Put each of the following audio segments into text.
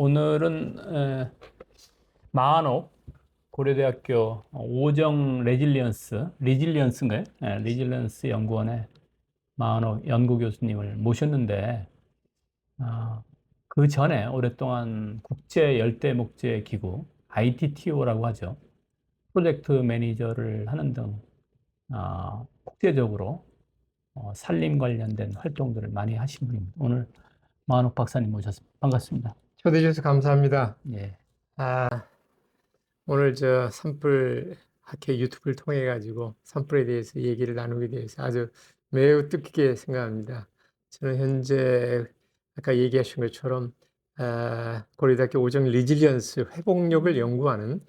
오늘은 마한옥 고려대학교 오정 리질리언스인가요? 리질리언스 연구원의 마한옥 연구교수님을 모셨는데, 그 전에 오랫동안 국제 열대목재기구 ITTO라고 하죠. 프로젝트 매니저를 하는 등 국제적으로 산림 관련된 활동들을 많이 하신 분입니다. 오늘 마한옥 박사님 모셨습니다. 반갑습니다. 초대해 주셔서 감사합니다. 예. 오늘 저 산불 학회 유튜브를 통해 가지고 산불에 대해서 얘기를 나누게 돼서 아주 매우 뜻깊게 생각합니다. 저는 현재 아까 얘기하신 것처럼 고려대학교 오정 리질리언스 회복력을 연구하는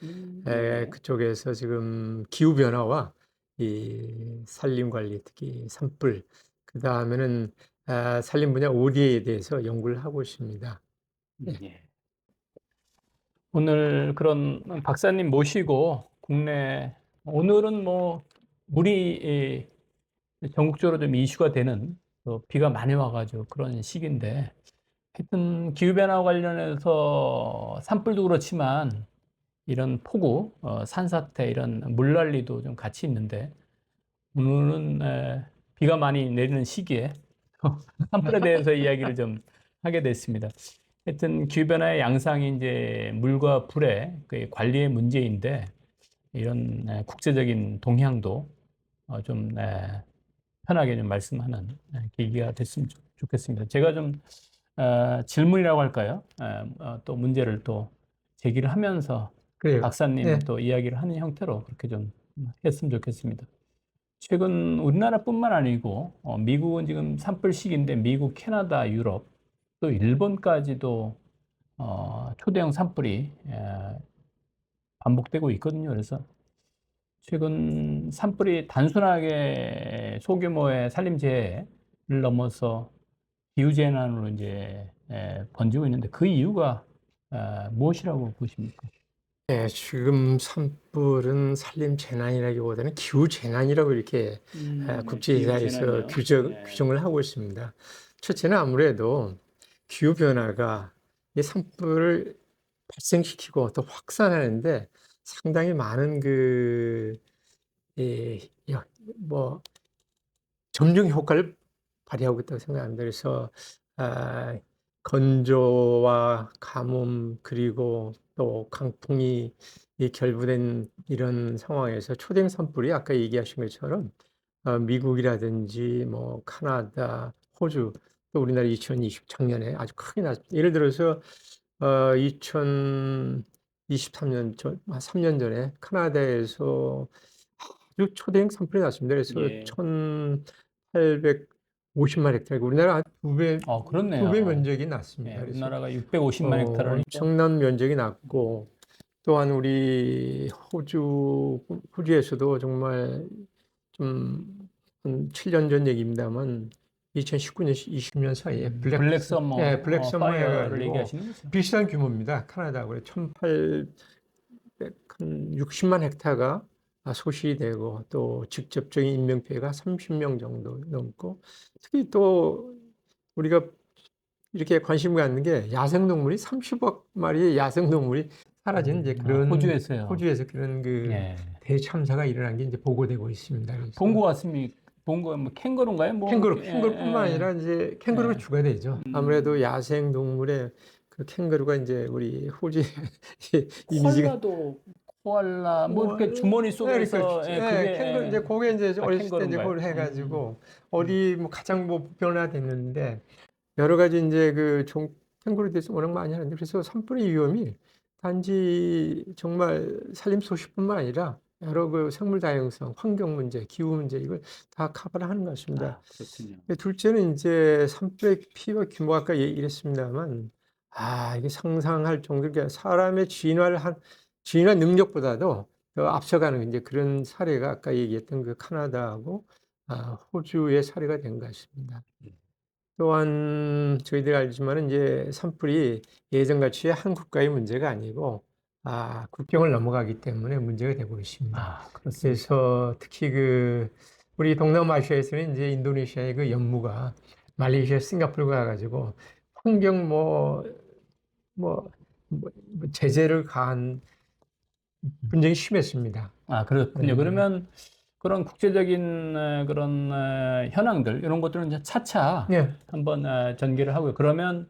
그쪽에서 지금 기후 변화와 이 산림 관리, 특히 산불, 그 다음에는 산림 분야 ODA에 대해서 연구를 하고 있습니다. 예. 오늘 그런 박사님 모시고 오늘은 뭐 물이 전국적으로 좀 이슈가 되는 비가 많이 와가지고 그런 시기인데, 하여튼 기후변화 관련해서 산불도 그렇지만 이런 폭우, 산사태, 이런 물난리도 좀 같이 있는데, 오늘은 비가 많이 내리는 시기에 산불에 대해서 이야기를 좀 하게 됐습니다. 하여튼 기후변화의 양상이 이제 물과 불의 그 관리의 문제인데, 이런 국제적인 동향도 좀 편하게 좀 말씀하는 계기가 됐으면 좋겠습니다. 제가 좀 질문이라고 할까요? 또 문제를 또 제기를 하면서 그래요. 박사님 네. 또 이야기를 하는 형태로 그렇게 좀 했으면 좋겠습니다. 최근 우리나라뿐만 아니고 미국은 지금 산불 시기인데, 미국, 캐나다, 유럽, 또 일본까지도 초대형 산불이 반복되고 있거든요. 그래서 최근 산불이 단순하게 소규모의 산림재해를 넘어서 기후재난으로 이제 번지고 있는데, 그 이유가 무엇이라고 보십니까? 네, 지금 산불은 산림 재난이라기보다는 기후 재난이라고 이렇게 국제사회에서 규정을 하고 있습니다. 첫째는 아무래도 기후 변화가 이 산불을 발생시키고 또 확산하는데 상당히 많은 뭐 점령 효과를 발휘하고 있다고 생각합니다. 그래서 건조와 가뭄, 그리고 또 강풍이 결부된 이런 상황에서 초대형 산불이 아까 얘기하신 것처럼 미국이라든지 뭐 카나다, 호주, 또 우리나라 2020 작년에 아주 크게 났습니다. 예를 들어서 2023년 전, 3년 전에 카나다에서 아주 초대형 산불이 났습니다. 그래서 예. 1,850만 헥타르, 우리나라 한 두 배 그렇네요. 면적이 났습니다. 예, 그래서 우리나라가 650만 헥타르니까. 엄청난 면적이 났고, 또한 우리 호주에서도 정말 좀 한 7년 전 얘기입니다만 2019년, 20년 사이에 블랙 서머, 블랙 서머 파이어를 해가지고 얘기하시는 거죠? 비슷한 규모입니다. 카나다하고 1,860만 헥타가 소실되고, 또 직접적인 인명피해가 30명 정도 넘고, 특히 또 우리가 이렇게 관심 갖는 게 야생동물이 30억 마리의 야생동물이 사라진 이제 그런 호주에서요. 호주에서 그런 예. 대참사가 일어난 게 이제 보고되고 있습니다. 그래서 본 거 같습니까? 본 거, 뭐 캥거루인가요? 뭐 캥거루뿐만 아니라 이제 캥거루가 주가 되죠. 아무래도 야생동물의 그 캥거루가 이제 우리 호주의 이미지가 코알라 뭐 이렇게 주머니 속에서 캥거루 이제 그게 이제 어렸을 때 이제 캥거루인가요? 그걸 해가지고 어디 뭐 가장 뭐 변화됐는데, 여러 가지 이제 캥거루에 대해서 워낙 많이 하는데, 그래서 산불의 위험이 단지 정말 산림 소식뿐만 아니라 여러 생물 다양성, 환경 문제, 기후 문제, 이걸 다 커버를 하는 것 같습니다. 그렇군요. 둘째는 이제 산불의 피해와 규모, 아까 얘기를 했습니다만, 이게 상상할 정도로 그러니까 사람의 진화 능력보다도 더 앞서가는 이제 그런 사례가 아까 얘기했던 그 카나다하고 호주의 사례가 된 것 같습니다. 또한 저희들 알지만은 이제 산불이 예전같이 한 국가의 문제가 아니고 국경을 넘어가기 때문에 문제가 되고 있습니다. 그래서 특히 우리 동남아시아에서는 이제 인도네시아의 그 연무가 말레이시아, 싱가포르 가가지고 환경 뭐 제재를 가한 분쟁이 심했습니다. 아, 그렇군요. 네. 그러면 그런 국제적인 그런 현황들 이런 것들은 이제 차차 예. 한번 전개를 하고요. 그러면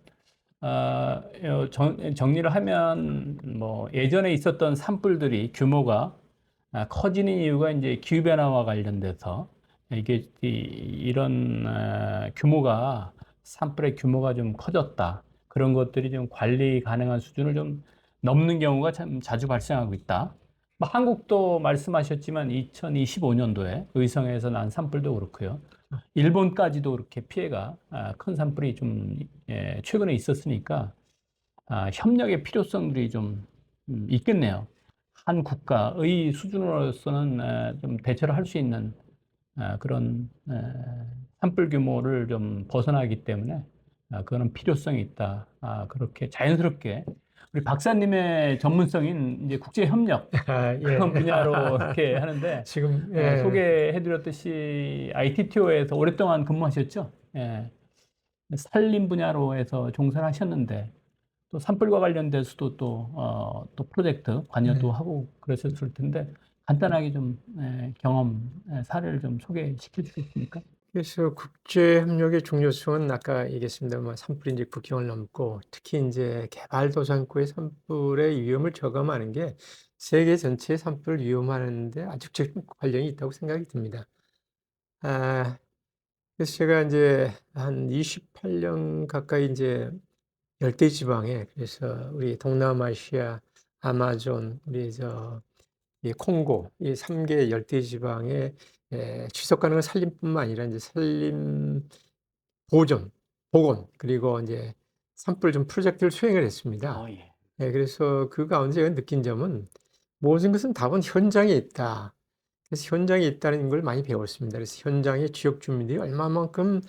정리를 하면 뭐 예전에 있었던 산불들이 규모가 커지는 이유가 이제 기후변화와 관련돼서 이게 이런 규모가 산불의 규모가 좀 커졌다. 그런 것들이 좀 관리 가능한 수준을 좀 넘는 경우가 참 자주 발생하고 있다. 뭐 한국도 말씀하셨지만 2025년도에 의성에서 난 산불도 그렇고요. 일본까지도 그렇게 피해가 큰 산불이 좀 최근에 있었으니까 협력의 필요성들이 좀 있겠네요. 한 국가의 수준으로서는 좀 대처를 할 수 있는 그런 산불 규모를 좀 벗어나기 때문에 그거는 필요성이 있다. 그렇게 자연스럽게 우리 박사님의 전문성인 이제 국제 협력 예. 그런 분야로 이렇게 하는데 지금 예. 소개해드렸듯이 ITTO에서 오랫동안 근무하셨죠? 산림 분야로 해서 종사를 하셨는데 또 산불과 관련돼서도 또 프로젝트 관여도 네. 하고 그러셨을 텐데 간단하게 좀 경험 사례를 좀 소개시켜 주시겠습니까? 그래서 국제 협력의 중요성은 아까 얘기했습니다만 산불이 이제 국경을 넘고 특히 이제 개발도상국의 산불의 위험을 저감하는 게 세계 전체의 산불을 위험하는 데 아주 직접 관련이 있다고 생각이 듭니다. 아, 그래서 제가 이제 한 28년 가까이 이제 열대 지방에 그래서 우리 동남아시아, 아마존, 우리 이 콩고 이 3개 열대 지방에 지속 가능한 산림뿐만 아니라 이제 산림 보존, 복원 그리고 이제 산불 좀 프로젝트를 수행을 했습니다. 예. 그래서 그 가운데 제가 느낀 점은 모든 것은 답은 현장에 있다. 그래서 현장에 있다는 걸 많이 배웠습니다. 그래서 현장의 지역 주민들이 얼마만큼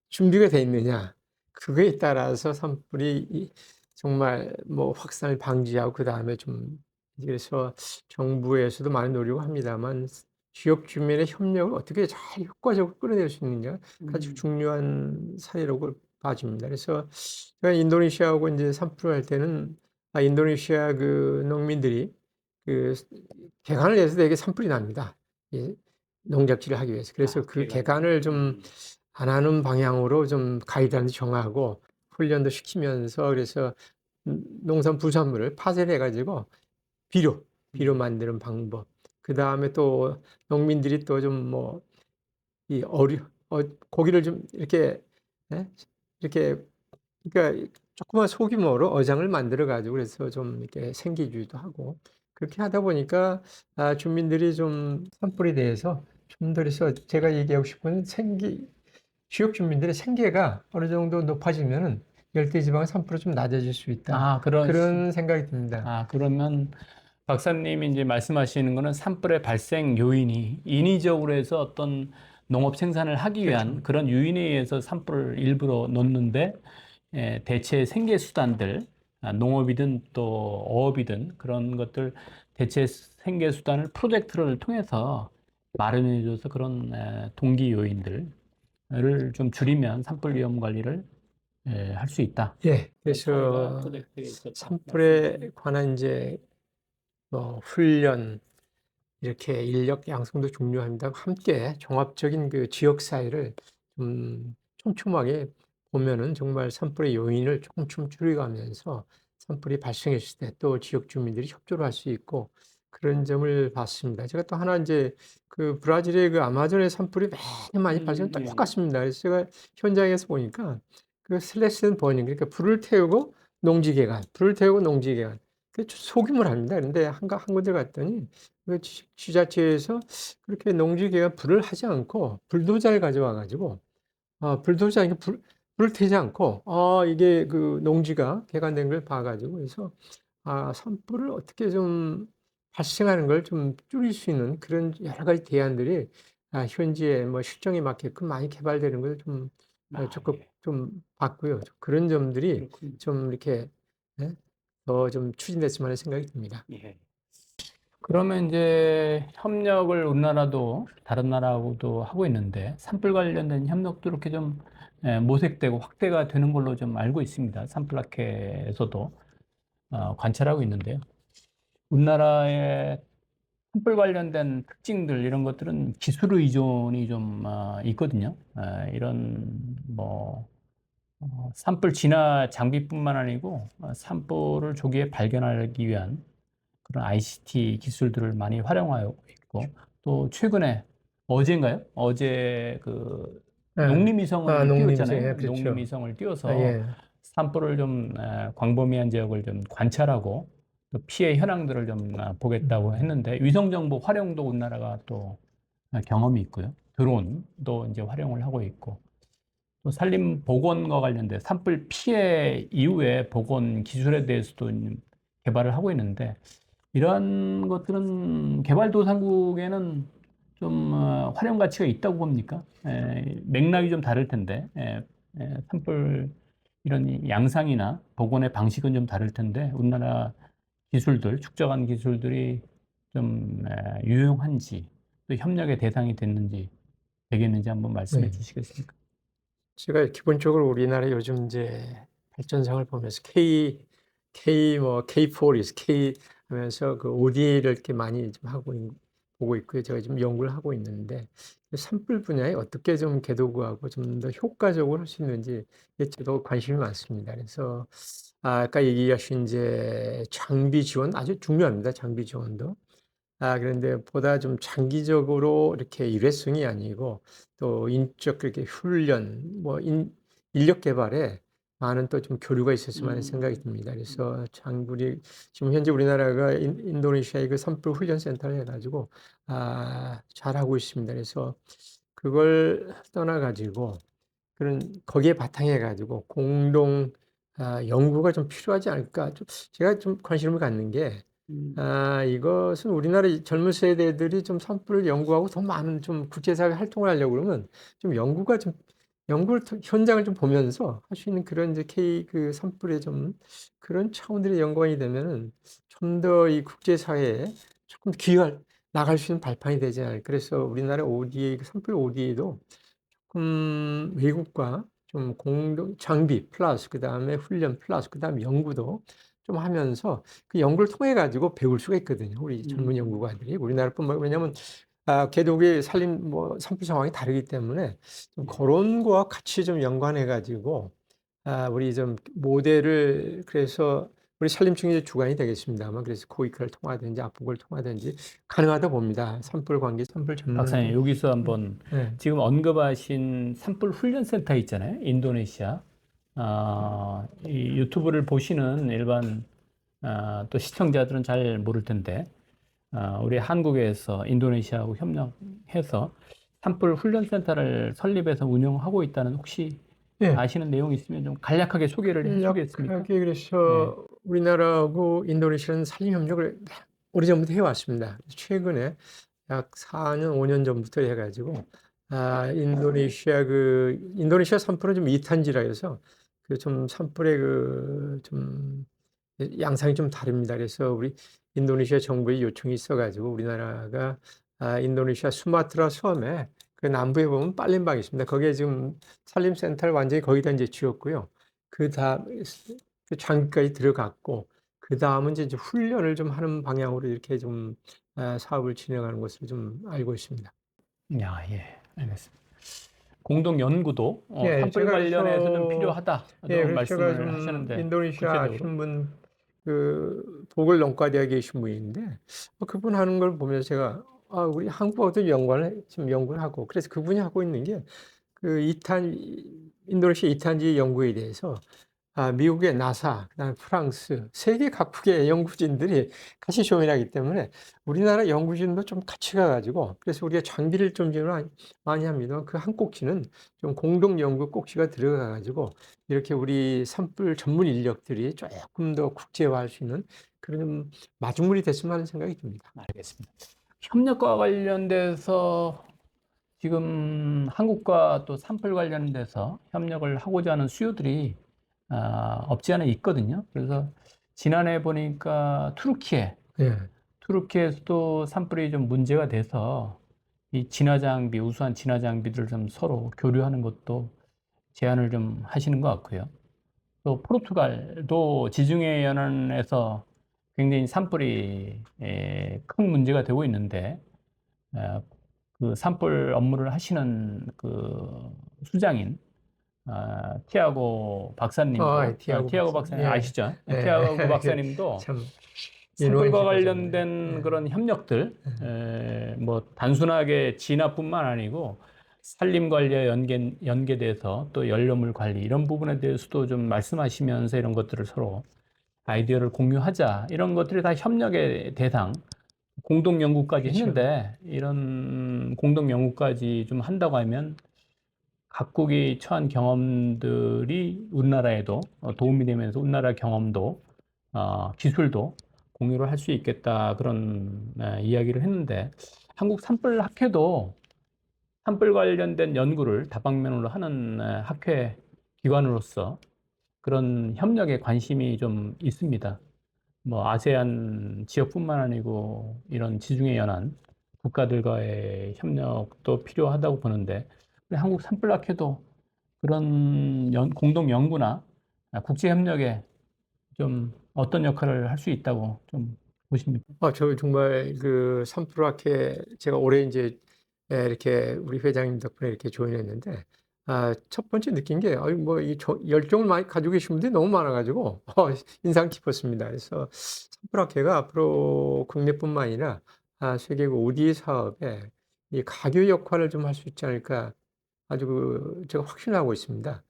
준비가 돼 있느냐. 그거에 따라서 산불이 정말 뭐 확산을 방지하고 그다음에 좀 그래서 정부에서도 많은 노력을 합니다만 지역 주민의 협력을 어떻게 잘 효과적으로 끌어낼 수 있느냐 아주 중요한 사례라고 봐집니다. 그래서 제가 인도네시아하고 이제 산불을 할 때는 인도네시아 그 농민들이 그 개간을 해서 되게 산불이 납니다. 이 농작지를 하기 위해서. 그래서 그 개간을 좀 안 하는 방향으로 좀 가이드라인을 정하고 훈련도 시키면서 그래서 농산 부산물을 파쇄를 해 가지고 비료 만드는 방법. 그다음에 또 농민들이 또 좀 뭐 이 고기를 좀 이렇게 예? 이렇게 그러니까 조그만 소규모로 어장을 만들어 가지고 그래서 좀 이렇게 생계주의도 하고 그렇게 하다 보니까 주민들이 좀 산불에 대해서 좀 더 그래서 제가 얘기하고 싶은 지역 주민들의 생계가 어느 정도 높아지면은 열대지방은 산불이 좀 낮아질 수 있다. 그런 생각이 듭니다. 그러면 박사님이 이제 말씀하시는 거는 산불의 발생 요인이 인위적으로 해서 어떤 농업 생산을 하기 위한 그렇죠. 그런 요인에 의해서 산불을 일부러 놓는데 대체 생계 수단들, 농업이든 또 어업이든 그런 것들 대체 생계 수단을 프로젝트를 통해서 마련해 줘서 그런 동기 요인들을 좀 줄이면 산불 위험 관리를 할 수 있다. 그래서 산불에 관한 이제 뭐 훈련 이렇게 인력 양성도 중요합니다. 함께 종합적인 그 지역 사회를 좀 촘촘하게 보면은 정말 산불의 요인을 조금 줄여가면서 산불이 발생했을 때 또 지역 주민들이 협조를 할 수 있고 그런 점을 봤습니다. 제가 또 하나 이제 그 브라질의 그 아마존의 산불이 매년 많이 발생 똑같습니다. 그래서 제가 현장에서 보니까 그 슬래시 앤 버닝 그러니까 불을 태우고 농지 개간, 불을 태우고 농지 개간. 그 소규모로 합니다. 그런데 한 군데 갔더니 그 지자체에서 그렇게 농지 개간 불을 하지 않고 불도저를 가져와 가지고 불도저 이게 불을 태지 않고 이게 그 농지가 개간된 걸 봐 가지고 그래서 산불을 어떻게 좀 발생하는 걸 좀 줄일 수 있는 그런 여러 가지 대안들이 현지에 뭐 실정에 맞게끔 많이 개발되는 걸 좀 적극 좀 봤고요. 그런 점들이 좀 이렇게 예 더 좀 추진됐으면 하는 생각이 듭니다. 그러면 이제 협력을 우리나라도 다른 나라하고도 하고 있는데 산불 관련된 협력도 이렇게 좀 모색되고 확대가 되는 걸로 좀 알고 있습니다. 산불학회에서도. 관찰하고 있는데요. 우리나라의 산불 관련된 특징들 이런 것들은 기술 의존이 좀 있거든요. 이런 뭐 산불 진화 장비뿐만 아니고 산불을 조기에 발견하기 위한 그런 ICT 기술들을 많이 활용하고 있고 또 최근에 어제인가요? 어제 그 예. 농림위성을 농림위성. 예, 띄웠잖아요. 그렇죠. 농림위성을 띄워서 예. 산불을 좀 광범위한 지역을 좀 관찰하고 또 피해 현황들을 좀 보겠다고 했는데 위성 정보 활용도 우리나라가 또 경험이 있고요. 드론도 이제 활용을 하고 있고 또 산림 복원과 관련된 산불 피해 이후에 복원 기술에 대해서도 개발을 하고 있는데 이러한 것들은 개발도상국에는 좀 활용 가치가 있다고 봅니까? 맥락이 좀 다를 텐데 산불 이런 양상이나 복원의 방식은 좀 다를 텐데 우리나라 기술들, 축적한 기술들이 좀 유용한지 또 협력의 대상이 됐는지 되겠는지 한번 말씀해 네. 주시겠습니까? 제가 기본적으로 우리나라 요즘 이제 발전상을 보면서 K4 K 하면서 그 ODA를 이렇게 많이 좀 보고 있고요. 제가 지금 연구를 하고 있는데 산불 분야에 어떻게 좀 개도구하고 좀 더 효과적으로 할 수 있는지 저도 관심이 많습니다. 그래서 아까 얘기하신 이제 장비 지원 아주 중요합니다. 장비 지원도. 그런데 보다 좀 장기적으로 이렇게 일회성이 아니고 또 인적 그렇게 훈련 인력 개발에 많은 또 좀 교류가 있었으면 하는 생각이 듭니다. 그래서 장군이 지금 현재 우리나라가 인도네시아의 그 산불 훈련 센터를 해 가지고 잘하고 있습니다. 그래서 그걸 떠나 가지고 그런 거기에 바탕해 가지고 공동 연구가 좀 필요하지 않을까. 좀 제가 좀 관심을 갖는 게 이것은 우리나라 이 젊은 세대들이 좀 산불을 연구하고 더 많은 좀 국제사회 활동을 하려고 그러면 좀 연구를 현장을 좀 보면서 할 수 있는 그런 이제 그 산불의 좀 그런 차원들의 연구원이 되면은 좀 더 이 국제사회에 조금 나갈 수 있는 발판이 되지 않을까. 그래서 우리나라 ODA, 그 산불 ODA도 외국과 좀 공동 장비 플러스 그다음에 훈련 플러스 그다음에 연구도 좀 하면서 그 연구를 통해 가지고 배울 수가 있거든요. 우리 젊은 연구가들이 우리나라뿐만 아니라 왜냐하면 개독의 산불 상황이 다르기 때문에 좀 그런 거와 같이 좀 연관해 가지고 우리 좀 모델을 그래서 우리 산림청이 이제 주관이 되겠습니다만 그래서 코이크를 통하든지 아프고를 통하든지 가능하다 봅니다. 산불 관계, 산불 박사님, 전문가. 여기서 한번 네. 지금 언급하신 산불 훈련센터 있잖아요. 인도네시아. 이 유튜브를 보시는 일반 또 시청자들은 잘 모를 텐데 우리 한국에서 인도네시아하고 협력해서 산불 훈련센터를 설립해서 운영하고 있다는 혹시 예. 아시는 내용 있으면 좀 간략하게 소개를 해주겠습니까? 약하게 네. 그래서 우리나라하고 인도네시아는 산림 협력을 오래전부터 해왔습니다. 최근에 약 4년, 5년 전부터 해가지고 인도네시아 산불은 좀 이탄지라 해서 그 좀 산불의 그 좀 양상이 좀 다릅니다. 그래서 우리 인도네시아 정부의 요청이 있어가지고 우리나라가 인도네시아 수마트라 섬에 그 남부에 보면 빨림방이 있습니다. 거기에 지금 산림센터를 완전히 거기다 이제 지었고요. 그다음 그 장기까지 들어갔고 그 다음은 이제 훈련을 좀 하는 방향으로 이렇게 좀 사업을 진행하는 것으로 좀 알고 있습니다. 야, 예, 알겠습니다. 공동 연구도 예, 산불 제가 그래서 좀 그래서 필요하다고 그래서 제가 말씀을 좀 하셨는데 인도네시아 구체적으로. 아시는 분, 그 보글 농과대에 계신 분인데 그분 하는 걸 보면서 제가 우리 한국하고도 지금 연구를 하고 그래서 그분이 하고 있는 게 그 인도네시아 이탄지 연구에 대해서 미국의 나사, 그다음에 프랑스, 세계 각국의 연구진들이 같이 조인하기 때문에 우리나라 연구진도 좀 같이 가가지고 그래서 우리가 장비를 좀 지원을 많이 합니다. 그 한 꼭지는 좀 공동 연구 꼭지가 들어가가지고 이렇게 우리 산불 전문 인력들이 조금 더 국제화할 수 있는 그런 마중물이 됐으면 하는 생각이 듭니다. 알겠습니다. 협력과 관련돼서 지금 한국과 또 산불 관련돼서 협력을 하고자 하는 수요들이 없지 않아 있거든요. 그래서 지난해 보니까 예. 투르키에서도 산불이 좀 문제가 돼서 이 진화 장비, 우수한 진화 장비들을 좀 서로 교류하는 것도 제안을 좀 하시는 것 같고요. 또 포르투갈도 지중해 연안에서 굉장히 산불이 큰 문제가 되고 있는데 그 산불 업무를 하시는 그 수장인 티아고 박사님도 티아고 티아고 박사. 박사님 예. 아시죠? 티아고 예. 박사님도 참 산불과 유능하신 분이잖아요. 관련된 예. 그런 협력들, 뭐 단순하게 진화뿐만 아니고 산림 관리에 연계돼서 또 연료물 관리 이런 부분에 대해서도 좀 말씀하시면서 이런 것들을 서로 아이디어를 공유하자 이런 것들이 다 협력의 대상, 공동 연구까지 그렇죠. 했는데 이런 공동 연구까지 좀 한다고 하면 각국이 처한 경험들이 우리나라에도 도움이 되면서 우리나라 경험도 기술도 공유를 할 수 있겠다 그런 이야기를 했는데 한국 산불 학회도 산불 관련된 연구를 다방면으로 하는 학회 기관으로서 그런 협력에 관심이 좀 있습니다. 뭐 아세안 지역뿐만 아니고 이런 지중해 연안 국가들과의 협력도 필요하다고 보는데 우리 한국 산불학회도 그런 공동 연구나 국제 협력에 좀 어떤 역할을 할 수 있다고 좀 보십니까? 저 정말 그 산프로학회 제가 올해 이제 이렇게 우리 회장님 덕분에 이렇게 조인했는데, 첫 번째 느낀 게, 뭐, 열정을 많이 가지고 계신 분들이 너무 많아가지고, 인상 깊었습니다. 그래서 산프로학회가 앞으로 국내뿐만 아니라, 세계국 ODA 사업에 이 가교 역할을 좀 할 수 있지 않을까, 아주 제가 확신하고 있습니다.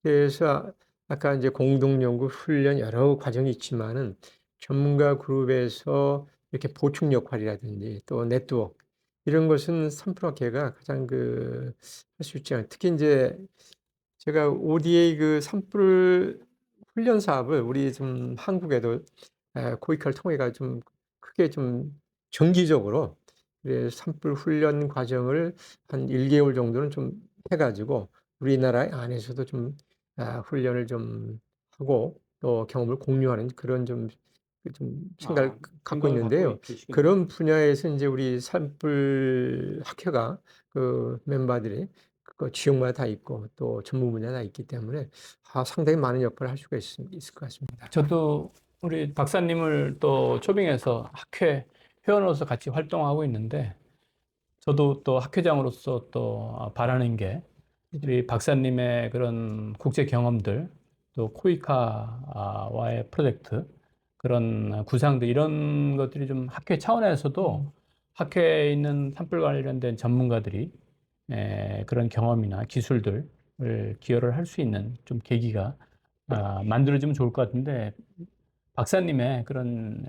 그래서 아까 이제 공동연구 훈련 여러 과정이 있지만은 전문가 그룹에서 이렇게 보충 역할이라든지 또 네트워크 이런 것은 산프로계가 가장 할 수 있지 않아요. 특히 이제 제가 ODA 산불 훈련 사업을 우리 좀 한국에도 코이카를 통해가 좀 크게 좀 정기적으로 산불 훈련 과정을 한 1개월 정도는 좀 해가지고 우리나라 안에서도 좀 훈련을 좀 하고 또 경험을 공유하는 그런 좀 생각을 갖고 생각을 갖고 있는데요. 계시군요. 그런 분야에서 이제 우리 산불 학회가 멤버들이 그 지역마다 다 있고 또 전문 분야 다 있기 때문에 상당히 많은 역할을 할 수가 있을 것 같습니다. 저도 우리 박사님을 또 초빙해서 학회 회원으로서 같이 활동하고 있는데 저도 또 학회장으로서 또 바라는 게 우리 박사님의 그런 국제 경험들 또 코이카와의 프로젝트 그런 구상들 이런 것들이 좀 학회 차원에서도 학회에 있는 산불 관련된 전문가들이 그런 경험이나 기술들을 기여를 할 수 있는 좀 계기가 만들어지면 좋을 것 같은데 박사님의 그런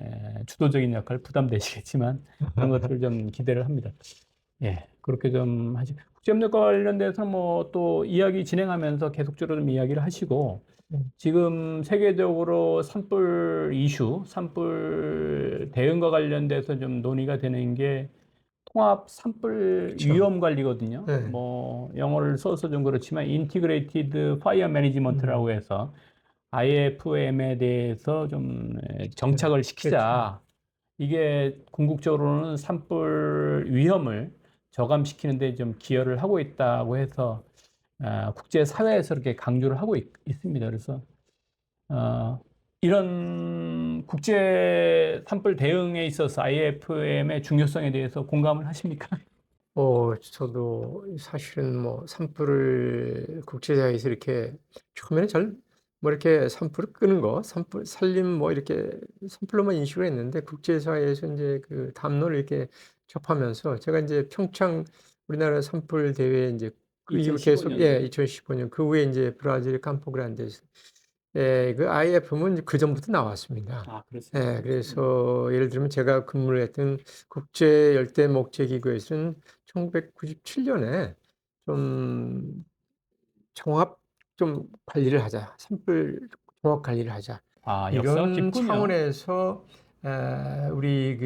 주도적인 역할 부담되시겠지만 그런 것들을 좀 기대를 합니다. 예, 그렇게 좀 하시. 국제협력과 관련돼서는 뭐 또 이야기 진행하면서 계속적으로 좀 이야기를 하시고 지금 세계적으로 산불 이슈, 산불 대응과 관련돼서 좀 논의가 되는 게 통합 산불 그쵸. 위험 관리거든요. 네. 뭐 영어를 써서 좀 그렇지만 인티그레이티드 파이어 매니지먼트라고 해서 IFM에 대해서 좀 정착을 시키자. 이게 궁극적으로는 산불 위험을 저감시키는 데 좀 기여를 하고 있다고 해서 국제 사회에서 이렇게 강조를 하고 있습니다. 그래서 이런 국제 산불 대응에 있어서 IFM의 중요성에 대해서 공감을 하십니까? 저도 사실은 뭐 산불을 국제사회에서 이렇게 처음에는 뭐 이렇게 산불을 끄는 거, 산불 살림 뭐 이렇게 산불로만 인식을 했는데 국제사회에서 이제 담론을 이렇게 접하면서 제가 이제 평창 우리나라 산불 대회 이제 그 이후 계속 2015년도에 2015년 그 후에 이제 브라질 campo그란데에서 IFM은 그 전부터 나왔습니다. 그렇습니까? 그래서 예를 들면 제가 근무를 했던 국제 열대 목재 기구에서는 1997년에 좀 종합 좀 관리를 하자. 산불 종합 관리를 하자. 역사가 이런 깊군요. 차원에서 우리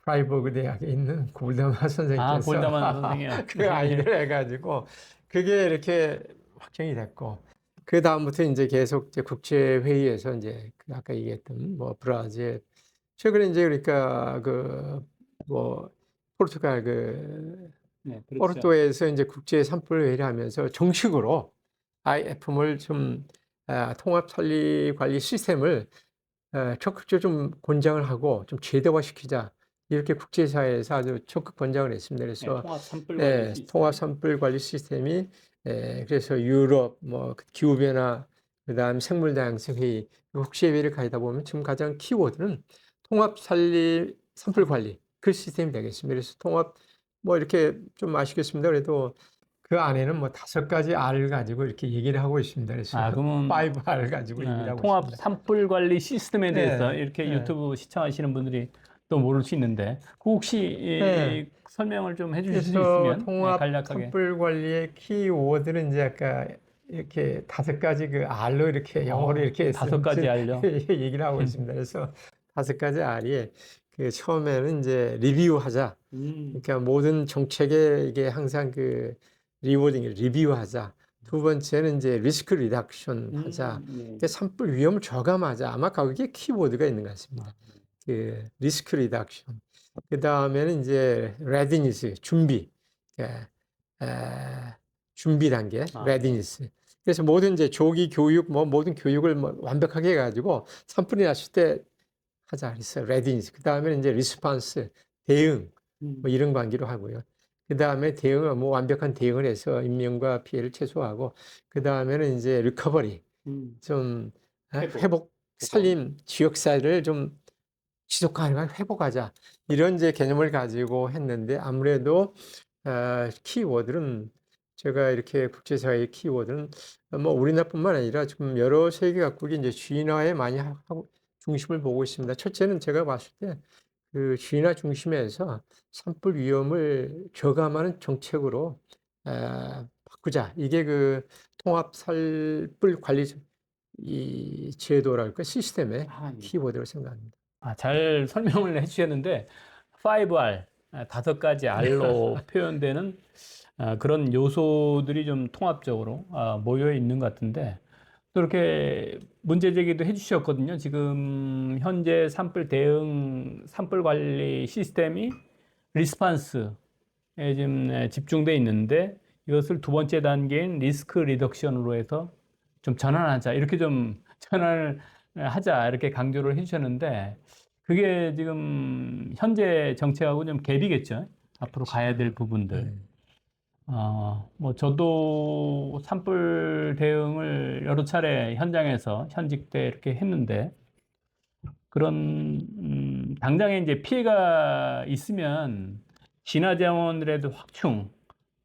프라이버그 대학에 있는 골다마 선생님께서 골다만 선생님. 그 아이디어를 해가지고 그게 이렇게 확정이 됐고 그 다음부터 이제 계속 이제 국제 회의에서 이제 아까 얘기했던 뭐 브라질 최근에 이제 그러니까 뭐 포르투갈 네, 그렇죠. 포르토에서 이제 국제 산불 회의를 하면서 정식으로 IFM을 좀 통합 산림 관리 시스템을 적극적으로 좀 권장을 하고 좀 제도화시키자. 이렇게 국제사회에서 아주 적극 권장을 했습니다. 네, 그래서 통합 산불 관리 시스템. 통합 산불 관리 시스템이 그래서 유럽 뭐 기후 변화 그다음 생물 다양성 회의 국제회의를 가다 보면 지금 가장 키워드는 통합 산불 관리 그 시스템이 되겠습니다. 그래서 통합 뭐 이렇게 좀 아시겠습니다. 그래도 그 안에는 뭐 5가지 R을 가지고 이렇게 얘기를 하고 있습니다. 그래서 그러면 5R 가지고 얘기를 하고 통합 있습니다. 산불 관리 시스템에 대해서 네, 이렇게 네. 유튜브 시청하시는 분들이 또 모를 수 있는데 그 혹시 네. 설명을 좀 해주실 수 그래서 있으면 통합 간략하게. 산불 관리의 키워드는 이제 아까 이렇게 5가지 그 R로 이렇게 영어로 이렇게 5가지 R요? 얘기를 하고 있습니다. 그래서 5가지 R이 그 처음에는 이제 리뷰하자. 그러니까 모든 정책에 이게 항상 그 리뷰하자. 두 번째는 이제 리스크 리덕션 하자. 네. 산불 위험을 저감하자. 아마 거기에 키워드가 있는 것 같습니다. 그 리스크 리덕션. 그 다음에는 이제 레디니스 준비. 준비 단계 레디니스. 그래서 모든 이제 조기 교육 뭐 모든 교육을 뭐 완벽하게 해가지고 산불이 났을 때 하자 그랬어요. 레디니스. 그 다음에는 이제 리스폰스 대응 뭐 이런 관계로 하고요. 그 다음에 대응을 뭐 완벽한 대응을 해서 인명과 피해를 최소화하고 그 다음에는 이제 리커버리 좀 회복 살림 지역사회를 좀 지속가능하게 회복하자 이런 이제 개념을 가지고 했는데 아무래도 키워드는 제가 이렇게 국제사회의 키워드는 뭐 우리나라뿐만 아니라 지금 여러 세계 각국이 이제 주인화에 많이 하고 중심을 보고 있습니다. 첫째는 제가 봤을 때 그 주인화 중심에서 산불 위험을 저감하는 정책으로 바꾸자. 이게 그 통합 산불 관리 이 제도랄까 시스템의 키워드로 생각합니다. 잘 설명을 해주셨는데 5R 5가지 R로 표현되는 그런 요소들이 좀 통합적으로 모여 있는 것 같은데 또 이렇게 문제 제기도 해주셨거든요. 지금 현재 산불 대응, 산불 관리 시스템이 리스판스에 지금 집중돼 있는데 이것을 두 번째 단계인 리스크 리덕션으로 해서 좀 전환하자. 이렇게 좀 전환을 하자. 이렇게 강조를 해주셨는데 그게 지금 현재 정책하고 좀 갭이겠죠. 앞으로 가야 될 부분들. 뭐 저도 산불 대응을 여러 차례 현장에서 현직 때 이렇게 했는데 그런 당장에 이제 피해가 있으면 진화 자원들에도 확충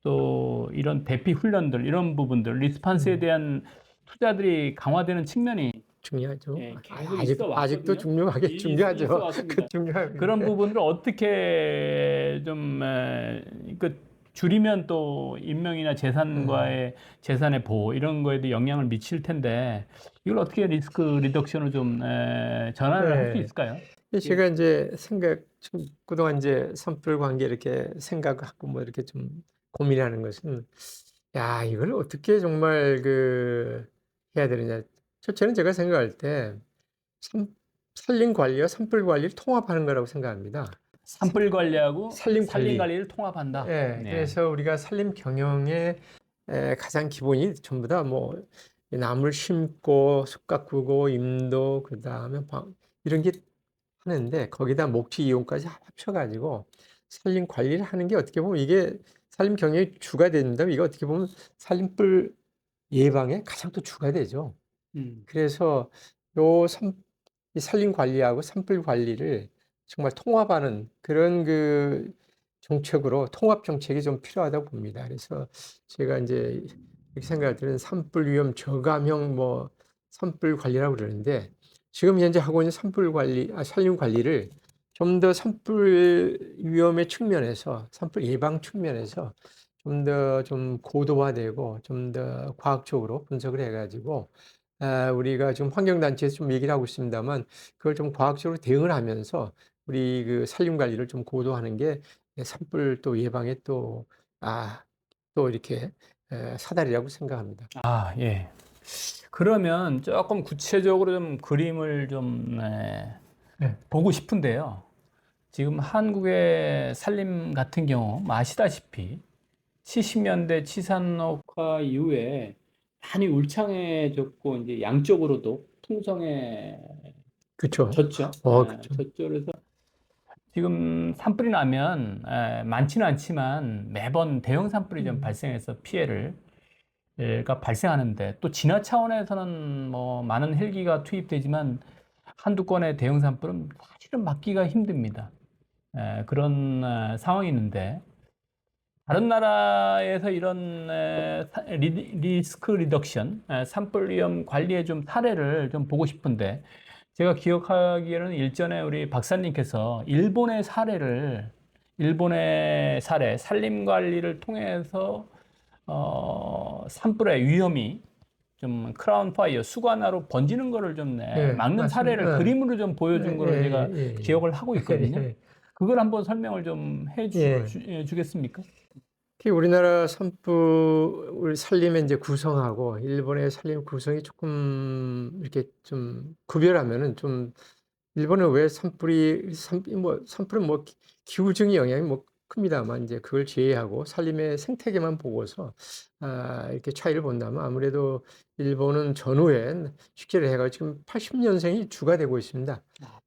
또 이런 대피 훈련들 이런 부분들 리스판스에 대한 투자들이 강화되는 측면이 중요하죠. 계속 있어 왔거든요. 아직도 중요하게 중요하죠. 있어 왔습니다. 중요합니다. 그런 부분을 어떻게 좀 줄이면 또 인명이나 재산과의 재산의 보호 이런 거에도 영향을 미칠 텐데 이걸 어떻게 리스크 리덕션을 좀 전환을 할 수 있을까요? 제가 이제 지금 그동안 이제 산불 관계 이렇게 생각하고 뭐 이렇게 좀 고민하는 것은 야, 이걸 어떻게 정말 해야 되느냐. 첫째는 제가 생각할 때 산림 관리와 산불 관리를 통합하는 거라고 생각합니다. 산불 관리하고 산림 관리. 관리를 통합한다. 네. 그래서 우리가 산림 경영의 가장 기본이 전부 다 뭐 나무를 심고 숲 가꾸고 임도 그다음에 이런 게 하는데 거기다 목지 이용까지 합쳐가지고 산림 관리를 하는 게 어떻게 보면 이게 산림 경영의 주가 된다면 이거 어떻게 보면 산림불 예방에 가장 또 주가 되죠. 그래서 이 산림 관리하고 산불 관리를 정말 통합하는 그런 정책으로 통합 정책이 좀 필요하다고 봅니다. 그래서 제가 이제 이렇게 생각할 때는 산불 위험 저감형 뭐 산불 관리라고 그러는데 지금 현재 하고 있는 산림 관리를 좀 더 산불 위험의 측면에서 산불 예방 측면에서 좀 더 좀 고도화되고 좀 더 과학적으로 분석을 해가지고 우리가 지금 환경단체에서 좀 얘기를 하고 있습니다만 그걸 좀 과학적으로 대응을 하면서 우리 산림 관리를 좀 고도화하는 게 산불 또 예방에 또 이렇게 사다리라고 생각합니다. 예. 그러면 조금 구체적으로 좀 그림을 좀 보고 싶은데요. 지금 한국의 산림 같은 경우 아시다시피 70년대 치산업화 이후에 많이 울창해졌고 이제 양쪽으로도 그쵸. 풍성해졌죠. 그쵸. 졌죠. 그래서 지금 산불이 나면 많지는 않지만 매번 대형 산불이 좀 발생해서 피해가 발생하는데, 또 진화 차원에서는 뭐 많은 헬기가 투입되지만 한두 건의 대형 산불은 사실은 막기가 힘듭니다. 그런 상황이 있는데, 다른 나라에서 이런 리스크 리덕션, 산불 위험 관리의 좀 사례를 좀 보고 싶은데, 제가 기억하기에는 일전에 우리 박사님께서 일본의 사례, 산림 관리를 통해서 산불의 위험이 좀 크라운 파이어, 수관화로 번지는 거를 좀 예, 막는 사례를 맞습니다. 그림으로 좀 예, 보여준 거를 제가 예, 기억을 하고 있거든요. 예. 그걸 한번 설명을 좀 예. 예. 주겠습니까? 특히 우리나라 산불 산림의 이제 구성하고 일본의 산림 구성이 조금 이렇게 좀 구별하면은 좀 일본은 왜 산불은 뭐 기후적인 영향이 뭐 큽니다만 이제 그걸 제외하고 산림의 생태계만 보고서 이렇게 차이를 본다면 아무래도 일본은 전후에 식재를 해가 지금 80년생이 주가 되고 있습니다.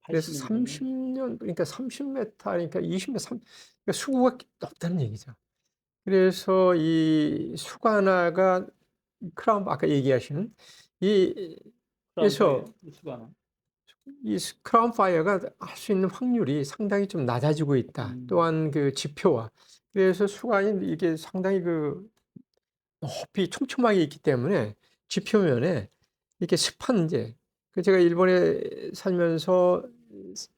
그래서 80년생이요? 30년 그러니까 30m 그러니까 20m 그러니까 수구가 높다는 얘기죠. 그래서 이 수관화가 크라운 아까 얘기하신 이 크라운 파이어, 그래서 수관화. 이 크라운 파이어가 할 수 있는 확률이 상당히 좀 낮아지고 있다. 음, 또한 그 지표와 그래서 수관이 이게 상당히 그 높이 촘촘하게 있기 때문에 지표면에 이렇게 습한 이제 제가 일본에 살면서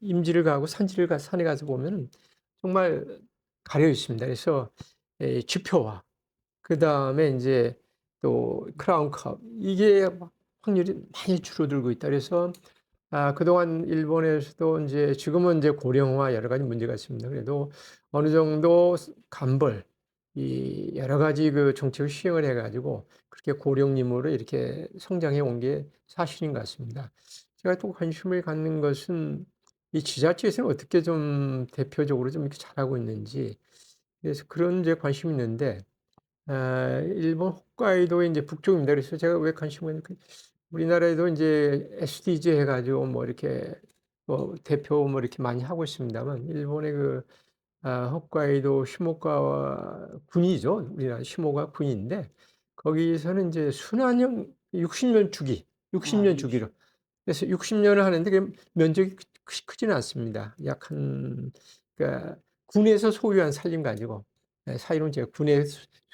임지를 가고 산에 가서 보면은 정말 가려 있습니다. 그래서 지표와 그다음에 인제 또 크라운 컵 이게 막 확률이 많이 줄어들고 있다. 그래서 그동안 일본에서도 인제 지금은 인제 고령화 여러 가지 문제가 있습니다. 그래도 어느 정도 간벌 이 여러 가지 그 정책을 시행을 해 가지고 그렇게 고령림으로 이렇게 성장해 온 게 사실인 것 같습니다. 제가 또 관심을 갖는 것은 이 지자체에서는 어떻게 좀 대표적으로 좀 이렇게 잘하고 있는지 그래서 그런 이제 관심이 있는데 일본 홋카이도의 인제 북쪽입니다. 그래서 제가 왜 관심을 우리나라에도 인제 SDG 해 가지고 뭐 이렇게 뭐 대표 뭐 이렇게 많이 하고 있습니다만 일본의 그 홋카이도 시모가와 군이죠. 우리나라 시모가 군인데 거기서는 인제 순환형 60년 주기, 60년 주기로 그래서 60 년을 하는데 그 면적이 크지는 않습니다. 약 한 그러니까 군에서 소유한 산림 가지고 사실은 제가 군에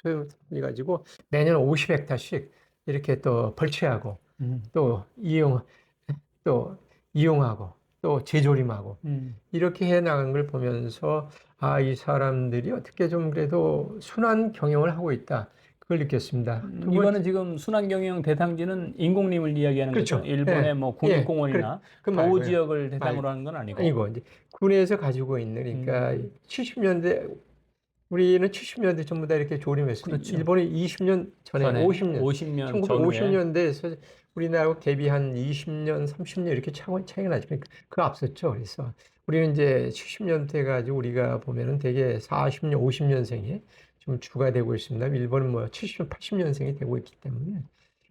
소유 가지고 매년 50 헥타씩 이렇게 또 벌채하고 음, 또 또 이용하고 또 재조림하고 음. 이렇게 해 나가는 걸 보면서 '아 이 사람들이 어떻게 좀 그래도 순환 경영을 하고 있다.' 그걸 느꼈습니다. 두 이거는 번째 지금 순환경영 대상지는 인공림을 이야기하는 거죠. 그렇죠. 일본의 예. 뭐 예. 그 국립공원이나 그 보호 말고요. 지역을 대상으로 말고 하는 건 아니고. 아니고 인제 군에서 가지고 있는 그러니까 음, 70 년대 우리는 70 년대 전부 다 이렇게 조림했을 때 그렇죠. 일본은 20년 전에 전에 50년 50년 1950 전후에. 년대에서 우리나라하고 대비 한 20 년, 30년 이렇게 차이가 나죠. 그러니까 그 앞섰죠. 그래서 우리는 인제 70 년대 가지고 우리가 보면은 대개 40 년, 50 년생이 좀 주가 되고 있습니다. 일본은 뭐 70, 80 년생이 되고 있기 때문에.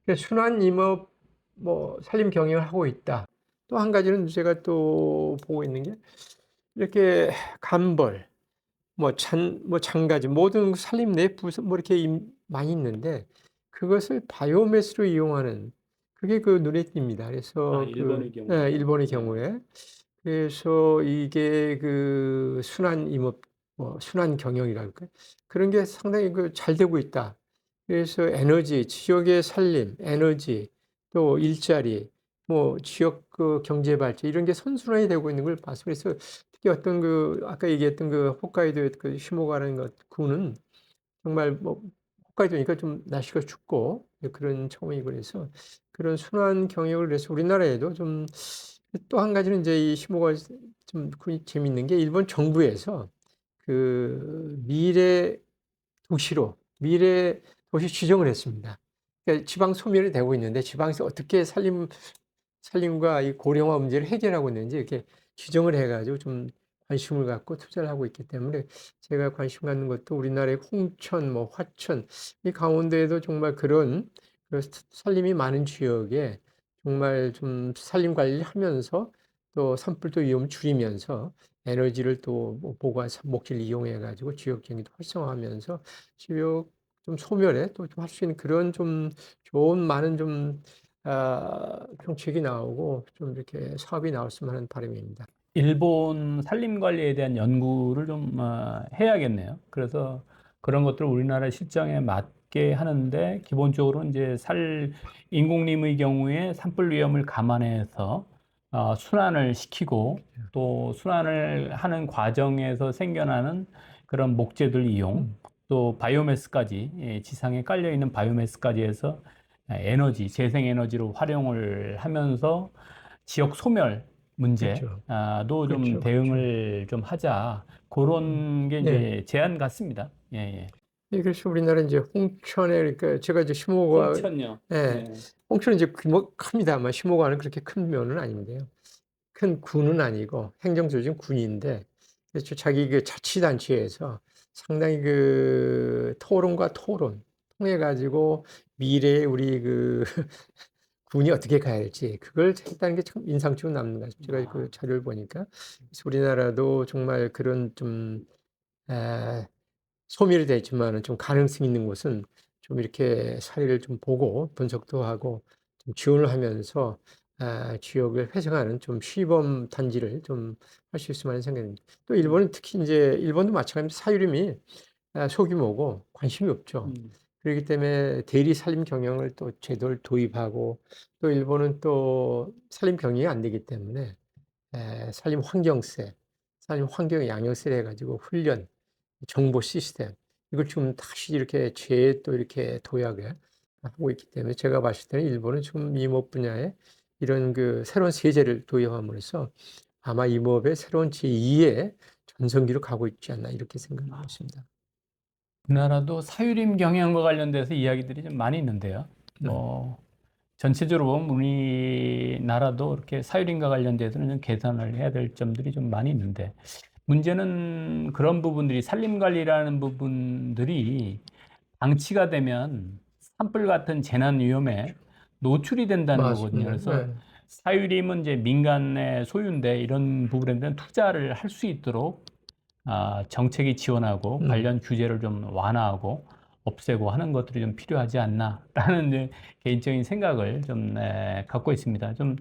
그래서 순환 임업 뭐 산림 경영을 하고 있다. 또 한 가지는 제가 또 보고 있는 게 이렇게 감벌 뭐 장가지 모든 산림 내 부서 뭐 이렇게 많이 있는데 그것을 바이오매스로 이용하는 그게 그 눈에 띕니다. 그래서 일본의 경우에요. 일본의 네. 경우에 그래서 이게 그 순환 임업 뭐 순환 경영이랄까요? 그런 게 상당히 그 잘 되고 있다. 그래서 에너지, 지역의 산림, 에너지, 또 일자리, 뭐 지역 그 경제 발전 이런 게 선순환이 되고 있는 걸 봤어요. 그래서 특히 어떤 그 아까 얘기했던 그 홋카이도의 그 시모가라는 것 구는 정말 뭐 홋카이도니까 좀 날씨가 춥고 그런 처음이고 그래서 그런 순환 경영을 그래서 우리나라에도 좀 또 한 가지는 인제 이 시모가 좀 그 재밌는 게 일본 정부에서 그 미래 도시 지정을 했습니다. 그러니까 지방 소멸이 되고 있는데 지방에서 어떻게 산림과 이 고령화 문제를 해결하고 있는지 이렇게 지정을 해 가지고 좀 관심을 갖고 투자를 하고 있기 때문에 제가 관심 갖는 것도 우리나라의 홍천 뭐 화천 이 강원도에도 정말 그런 그 산림이 많은 지역에 정말 좀 산림 관리를 하면서 또 산불도 위험을 줄이면서 에너지를 또 뭐 보관 목재를 이용해 가지고 지역 경기도 활성화하면서 지역 좀 소멸에 또 좀 할 수 있는 그런 좀 좋은 많은 좀 정책이 나오고 좀 이렇게 사업이 나왔으면 하는 바람입니다. 일본 산림 관리에 대한 연구를 좀 해야겠네요. 그래서 그런 것들을 우리나라 실정에 맞게 하는데 기본적으로 이제 인공림의 경우에 산불 위험을 감안해서 순환을 시키고 또 순환을 하는 과정에서 생겨나는 그런 목재들 이용 또 바이오매스까지 지상에 깔려 있는 바이오매스까지 해서 에너지 재생 에너지로 활용을 하면서 지역 소멸 그렇죠. 문제도 좀 그렇죠, 그렇죠. 대응을 좀 하자. 그런 게 네. 이제 제안 같습니다. 예, 예. 예, 그래서 우리나라 이제 홍천에 그러니까 제가 이제 시모가 홍천요. 예. 네. 홍천은 이제 규모 큽니다만 시모가는 그렇게 큰 면은 아닌데요. 큰 군은 아니고 행정조직 군인데 그래서 자기 그 자치단체에서 상당히 그 토론과 토론 통해 가지고 미래에 우리 그 군이 어떻게 가야 할지 그걸 했다는 게 참 인상적으로 남는 것 같습니다. 제가 그 자료를 보니까. 그래서 우리나라도 정말 그런 좀 에 소멸이 됐지만은 좀 가능성 있는 곳은 좀 이렇게 사례를 좀 보고 분석도 하고 좀 지원을 하면서 지역을 회생하는 좀 시범 단지를 좀 할 수 있으면 하는 생각입니다. 또 일본은 특히 인제 일본도 마찬가지로 사유림이 소규모고 관심이 없죠. 음. 그렇기 때문에 대리 산림 경영을 또 제도를 도입하고 또 일본은 또 산림 경영이 안 되기 때문에 산림 환경세, 산림 환경 양형세를 해 가지고 훈련 정보 시스템 이걸 지금 다시 이렇게 또 이렇게 도약을 하고 있기 때문에 제가 봤을 때는 일본은 지금 임업 분야에 이런 그 새로운 세제를 도입함으로써 아마 임업의 새로운 제2의 전성기로 가고 있지 않나 이렇게 생각하고 있습니다. 우리나라도 사유림 경영과 관련돼서 이야기들이 좀 많이 있는데요. 음. 뭐 전체적으로 보면 우리나라도 이렇게 사유림과 관련돼서는 좀 개선을 해야 될 점들이 좀 많이 있는데 문제는 그런 부분들이 산림 관리라는 부분들이 방치가 되면 산불 같은 재난 위험에 노출이 된다는 거거든요. 맞습니다. 그래서 예. 사유림은 이제 민간의 소유인데 이런 부분에 대한 투자를 할 수 있도록 정책이 지원하고 음. 관련 규제를 좀 완화하고 없애고 하는 것들이 좀 필요하지 않나라는 이제 개인적인 생각을 좀 갖고 있습니다. 좀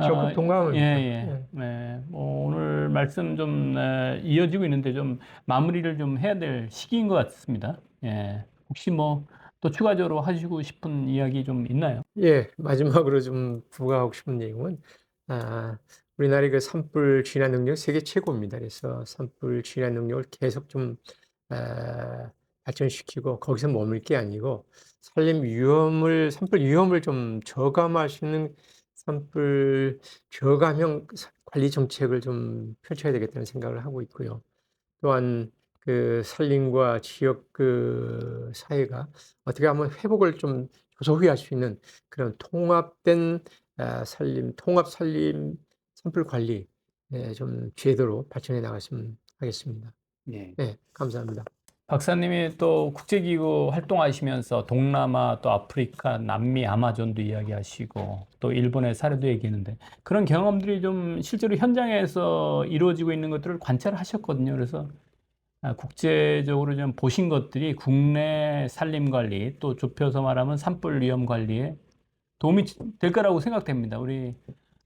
적극 예, 동감합니다. 예, 예. 뭐 오늘 말씀 좀 이어지고 있는데 좀 마무리를 좀 해야 될 시기인 것 같습니다. 예, 혹시 뭐 또 추가적으로 하시고 싶은 이야기 좀 있나요? 예. 마지막으로 좀 부과하고 싶은 내용은 우리나라의 그 산불 진화 능력 세계 최고입니다. 그래서 산불 진화 능력을 계속 좀 발전시키고 거기서 머물 게 아니고 산불 위험을 좀 저감할 수 있는 산불 저감형 관리 정책을 좀 펼쳐야 되겠다는 생각을 하고 있고요. 또한 그 산림과 지역 그 사회가 어떻게 하면 회복을 좀 조소휘할 수 있는 그런 통합된 통합 산림 산불 관리 좀 제도로 발전해 나갔으면 하겠습니다. 예. 네, 감사합니다. 박사님이 또 국제기구 활동하시면서 동남아 또 아프리카, 남미, 아마존도 이야기하시고 또 일본의 사례도 얘기했는데 그런 경험들이 좀 실제로 현장에서 이루어지고 있는 것들을 관찰하셨거든요. 그래서 국제적으로 좀 보신 것들이 국내 산림 관리 또 좁혀서 말하면 산불 위험 관리에 도움이 될 거라고 생각됩니다. 우리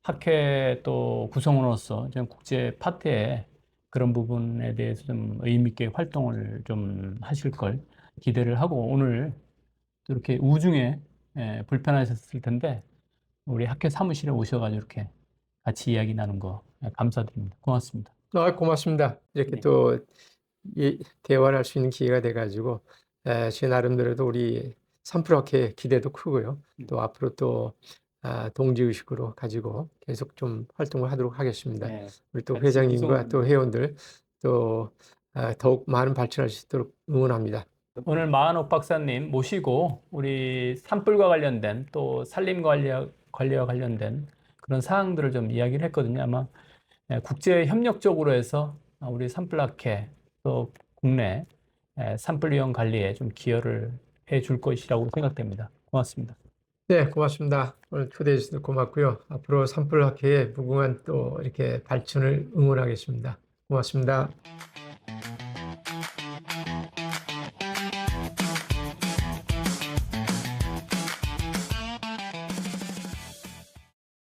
학회 또 구성원으로서 좀 국제 파트에 그런 부분에 대해서 좀 의미 있게 활동을 좀 하실 걸 기대를 하고 오늘 또 이렇게 우중에 불편하셨을 텐데 우리 학회 사무실에 오셔가지고 이렇게 같이 이야기 나눈 거 감사드립니다. 고맙습니다. 고맙습니다. 이렇게 네. 또 대화를 할 수 있는 기회가 돼 가지고 제 나름대로도 우리 산프로학회 기대도 크고요. 또 앞으로 또 동지의식으로 가지고 계속 좀 활동을 하도록 하겠습니다. 네, 우리 또 같이 회장님과 또 구성원입니다. 회원들 또 더욱 많은 발전할 수 있도록 응원합니다. 오늘 마한옥 박사님 모시고 우리 산불과 관련된 또 산림 관리와 관련된 그런 사항들을 좀 이야기를 했거든요. 아마 국제 협력적으로 해서 우리 산불학회 또 국내 산불 위험 관리에 좀 기여를 해줄 것이라고 생각됩니다. 고맙습니다. 네, 고맙습니다. 오늘 초대해 주셔서 고맙고요. 앞으로 산불 학회의 무궁한 또 이렇게 발전을 응원하겠습니다. 고맙습니다.